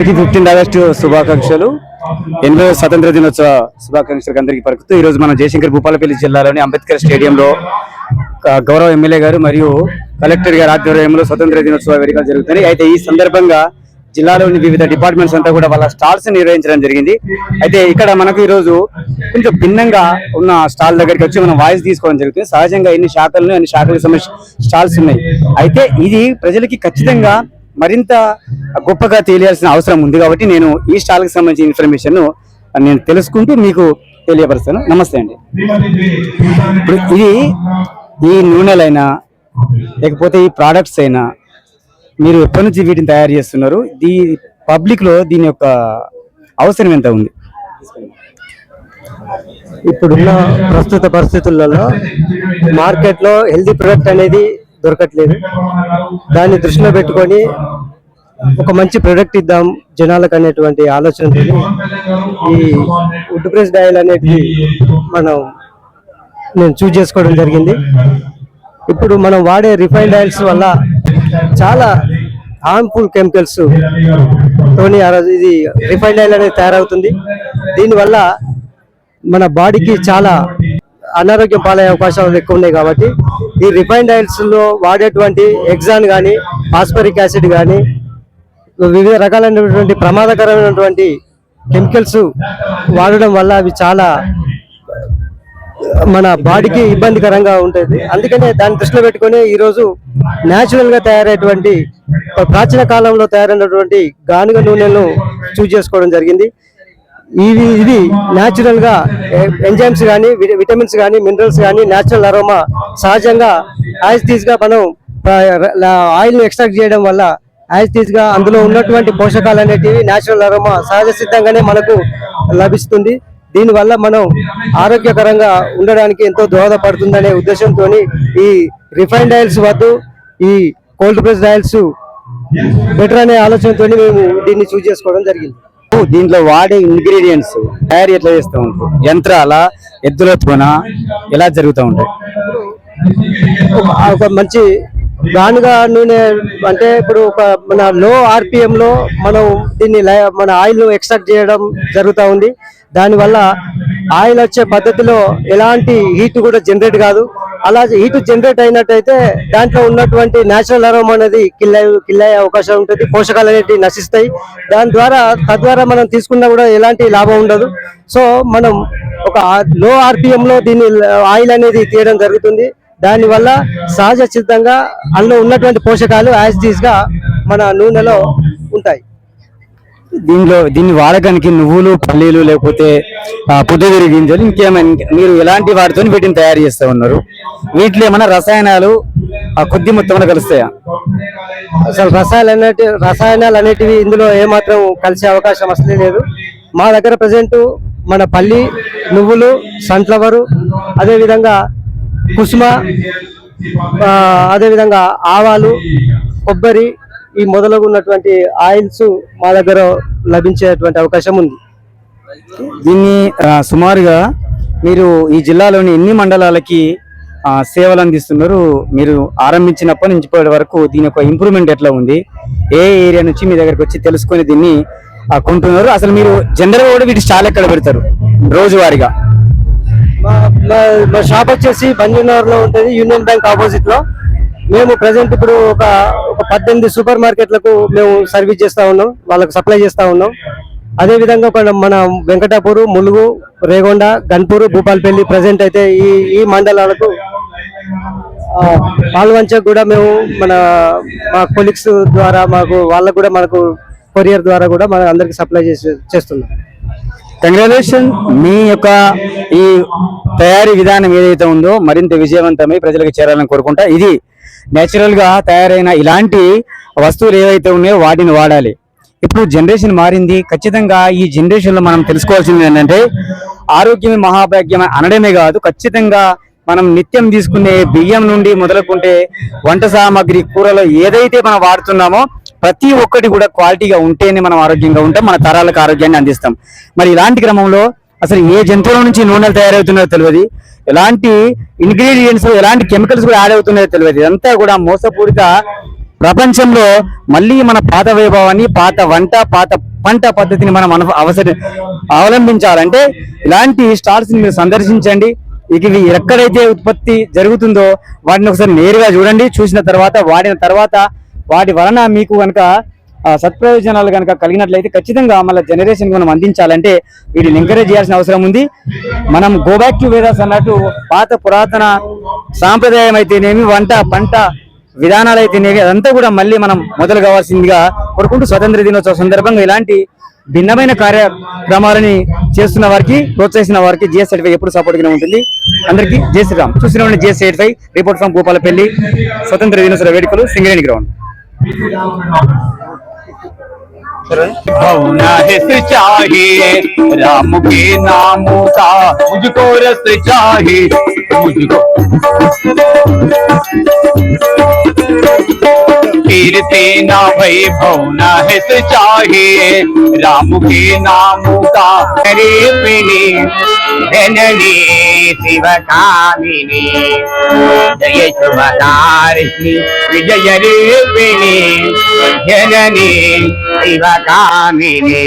15 August శుభాకాంక్షలు. 8వ స్వతంత్ర దినోత్సవ శుభాకాంక్షలకు అందరికీ పలుకుతూ ఈరోజు మన జయశంకర్ భూపాలపల్లి జిల్లాలోని అంబేద్కర్ స్టేడియంలో గౌరవ ఎమ్మెల్యే గారు మరియు కలెక్టర్ గారి ఆధ్వర్యంలో స్వతంత్ర దినోత్సవ వేడుకలు జరుగుతున్నాయి. అయితే ఈ సందర్భంగా జిల్లాలోని వివిధ డిపార్ట్మెంట్స్ అంతా కూడా వాళ్ళ స్టాల్స్ నిర్వహించడం జరిగింది. అయితే ఇక్కడ మనకు ఈరోజు కొంచెం భిన్నంగా ఉన్న స్టాల్ దగ్గరికి వచ్చి మనం వాయిస్ తీసుకోవడం జరుగుతుంది. సహజంగా ఎన్ని శాఖలకు సంబంధించిన స్టాల్స్ ఉన్నాయి. అయితే ఇది ప్రజలకి ఖచ్చితంగా మరింత గొప్పగా తెలియాల్సిన అవసరం ఉంది. కాబట్టి నేను ఈ స్టాల్ కి సంబంధించిన ఇన్ఫర్మేషన్ నేను తెలుసుకుంటూ మీకు తెలియపరుస్తాను. నమస్తే అండి. ఇప్పుడు ఇది ఈ నూనెలైనా లేకపోతే ఈ ప్రోడక్ట్స్ అయినా మీరు ఎప్పటి నుంచి వీటిని తయారు చేస్తున్నారు? పబ్లిక్ లో దీని యొక్క అవసరం ఎంత ఉంది? ఇప్పుడున్న ప్రస్తుత పరిస్థితులలో మార్కెట్లో హెల్తీ ప్రొడక్ట్ అనేది దొరకట్లేదు. దాన్ని దృష్టిలో పెట్టుకొని ఒక మంచి ప్రొడక్ట్ ఇద్దాం జనాలకు అనేటువంటి ఆలోచనతో ఈ వుడ్ ప్రెస్డ్ ఆయిల్ అనేది నేను చూజ్ చేసుకోవడం జరిగింది. ఇప్పుడు మనం వాడే రిఫైన్డ్ ఆయిల్స్ వల్ల చాలా హార్మ్ఫుల్ కెమికల్స్ తోని ఇది రిఫైన్డ్ ఆయిల్ అనేది తయారవుతుంది. దీనివల్ల మన బాడీకి చాలా అనారోగ్యం పాలయ్యే అవకాశాలు ఎక్కువ ఉన్నాయి. కాబట్టి ఈ రిఫైన్డ్ ఆయిల్స్ లో వాడేటువంటి హెక్సాన్ కానీ ఫాస్ఫరిక్ యాసిడ్ కానీ వివిధ రకాలైనటువంటి ప్రమాదకరమైనటువంటి కెమికల్స్ వాడడం వల్ల అవి చాలా మన బాడీకి ఇబ్బందికరంగా ఉంటుంది. అందుకనే దాన్ని దృష్టిలో పెట్టుకొని ఈరోజు న్యాచురల్ గా తయారైనటువంటి ప్రాచీన కాలంలో తయారైనటువంటి గానుగ నూనెలను చూజ్ చేసుకోవడం జరిగింది. ఇది న్యాచురల్ గా ఎంజైమ్స్ కానీ విటమిన్స్ కానీ మినరల్స్ కానీ న్యాచురల్ అరోమా సహజంగా యాజ్ టీజ్ గా మనం ఆయిల్ ను ఎక్స్ట్రాక్ట్ చేయడం వల్ల యాజ్ టీజ్ గా అందులో ఉన్నటువంటి పోషకాలు అనేటివి న్యాచురల్ అరోమా సహజ సిద్ధంగానే మనకు లభిస్తుంది. దీనివల్ల మనం ఆరోగ్యకరంగా ఉండడానికి ఎంతో దోహదపడుతుందనే ఉద్దేశంతో ఈ రిఫైన్డ్ ఆయిల్స్ వద్దు, ఈ కోల్డ్ ప్రెస్డ్ ఆయిల్స్ బెటర్ అనే ఆలోచనతో మేము దీన్ని చూజ్ చేసుకోవడం జరిగింది. దీంట్లో వాడే ఇంగ్రీడియంట్స్ తయారీ ఎట్లా చేస్తూ ఉంటారు? యంత్రాల, ఎద్దులతోన ఎలా జరుగుతూ ఉంటాయి? ఒక మంచి గానుగ నూనె అంటే ఇప్పుడు మన లో ఆర్పిఎం లో మనం దీన్ని మన ఆయిల్ ఎక్స్ట్రాక్ట్ చేయడం జరుగుతూ ఉంది. దానివల్ల ఆయిల్ వచ్చే పద్ధతిలో ఎలాంటి హీట్ కూడా జనరేట్ కాదు. అలా హీట్ జనరేట్ అయినట్టయితే దాంట్లో ఉన్నటువంటి న్యాచురల్ అరోమా అనేది కిల్ అయ్యే అవకాశం ఉంటుంది. పోషకాలు అనేవి నశిస్తాయి. తద్వారా మనం తీసుకున్నా కూడా ఎలాంటి లాభం ఉండదు. సో మనం ఒక లో ఆర్పిఎం లో దీన్ని ఆయిల్ అనేది తీయడం జరుగుతుంది. దానివల్ల సహజ సిద్ధంగా అందులో ఉన్నటువంటి పోషకాలు యాజ్ టీజ్ గా మన నూనెలో ఉంటాయి. దీన్ని వాడకానికి నువ్వులు, పల్లీలు, లేకపోతే పొద్దుతిరి గింజలు, ఇంకేమైనా మీరు ఎలాంటి వాటితో వీటిని తయారు చేస్తూ ఉన్నారు? వీటిలో ఏమైనా రసాయనాలు కొద్ది మొత్తంలో కలుస్తాయా? అసలు రసాయనాలు అనేటివి ఇందులో ఏమాత్రం కలిసే అవకాశం అసలే లేదు. మా దగ్గర ప్రజెంట్ మన పల్లి, నువ్వులు, సన్ఫ్లవరు, అదేవిధంగా కుసుమ, అదేవిధంగా ఆవాలు, కొబ్బరి, ఈ మొదలగు ఉన్నటువంటి ఆయిల్స్ మా దగ్గర లభించేటువంటి అవకాశం ఉంది. దీన్ని సుమారుగా మీరు ఈ జిల్లాలోని ఎన్ని మండలాలకి సేవలు అందిస్తున్నారు? మీరు ఆరంభించినప్పటి నుంచి ఇప్పటి వరకు దీని యొక్క ఇంప్రూవ్మెంట్ ఎట్లా ఉంది? ఏ ఏరియా నుంచి మీ దగ్గరకు వచ్చి తెలుసుకొని దీన్ని కొంటున్నారు? అసలు మీరు జనరల్గా కూడా వీటి స్టాల్ ఎక్కడ పెడతారు రోజువారీగా? మా షాప్ వచ్చేసి బంజనగర్ లో ఉంటుంది, యూనియన్ బ్యాంక్ ఆపోజిట్ లో. మేము ప్రజెంట్ ఇప్పుడు ఒక 18 సూపర్ మార్కెట్లకు మేము సర్వీస్ చేస్తా ఉన్నాం, వాళ్ళకు సప్లై చేస్తా ఉన్నాం. అదే విధంగా మన వెంకటాపూర్, ములుగు, రేగొండ, గన్పూర్, భూపాలపల్లి ప్రజెంట్ అయితే ఈ మండలాలకు పాల్వంచకు కూడా మేము మా కొలీగ్స్ ద్వారా వాళ్ళకు కూడా మనకు కొరియర్ ద్వారా కూడా మన అందరికి సప్లై చేస్తున్నాం. కంగ్రాచులేషన్. మీ యొక్క ఈ తయారీ విధానం ఏదైతే ఉందో మరింత విజయవంతమై ప్రజలకు చేరాలని కోరుకుంటా. ఇది నేచురల్ గా తయారైన ఇలాంటి వస్తువులు ఏవైతే ఉన్నాయో వాటిని వాడాలి. ఇప్పుడు జనరేషన్ మారింది. ఖచ్చితంగా ఈ జనరేషన్ లో మనం తెలుసుకోవాల్సింది ఏంటంటే ఆరోగ్యమే మహాభాగ్యం అనడమే కాదు, ఖచ్చితంగా మనం నిత్యం తీసుకునే బియ్యం నుండి మొదలుకుంటే వంట సామాగ్రి, కూరలో ఏదైతే మనం వాడుతున్నామో ప్రతి ఒక్కటి కూడా క్వాలిటీగా ఉంటేనే మనం ఆరోగ్యంగా ఉంటాం, మన తరాలకు ఆరోగ్యాన్ని అందిస్తాం. మరి ఇలాంటి క్రమంలో అసలు ఏ జంతువుల నుంచి నూనెలు తయారవుతున్నాయో తెలియదు, ఎలాంటి ఇంగ్రీడియంట్స్, ఎలాంటి కెమికల్స్ కూడా యాడ్ అవుతున్నాయో తెలియదు. ఇదంతా కూడా మోసపూరిత ప్రపంచంలో మళ్ళీ మన పాత వైభవాన్ని, పాత వంట, పాత పంట పద్ధతిని మనం అవలంబించాలంటే ఇలాంటి స్టాల్స్ ని మీరు సందర్శించండి. ఇవి ఎక్కడైతే ఉత్పత్తి జరుగుతుందో వాటిని ఒకసారి నేరుగా చూడండి. చూసిన తర్వాత వాడిన తర్వాత వాటి వలన మీకు కనుక సత్ప్రయోజనాలు కనుక కలిగినట్లయితే ఖచ్చితంగా మళ్ళీ జనరేషన్ మనం అందించాలంటే వీటిని ఎంకరేజ్ చేయాల్సిన అవసరం ఉంది. మనం గో బ్యాక్ టు వేదాస్ అన్నట్టు పాత పురాతన సాంప్రదాయం అయితేనేమి, వంట పంట విధానాలు అయితేనేవి అదంతా కూడా మళ్ళీ మనం మొదలు కావాల్సిందిగా కోరుకుంటూ, స్వతంత్ర దినోత్సవ సందర్భంగా ఇలాంటి భిన్నమైన కార్యక్రమాలని చేస్తున్న వారికి, ప్రోత్సహిస్తున్న వారికి జిఎస్ 85 ఎప్పుడు సపోర్ట్ గా ఉంటుంది. అందరికీ జై శ్రీరామ్. చూసిన జిఎస్ 85 రిపోర్ట్ ఫ్రమ్ భూపాలపల్లి స్వతంత్ర దినోత్సవ వేడుకలు సింగరేణి గ్రౌండ్. होना है चाहिए राम के नाम का, मुझको रस चाहिए मुझको कीर्ति ना भई भवना है चाहिए राम के नाम का। हरे पिनी जननी शिव कामिनी जय शुभकारिणी विजय रूपिणी जननी शिव कामिनी।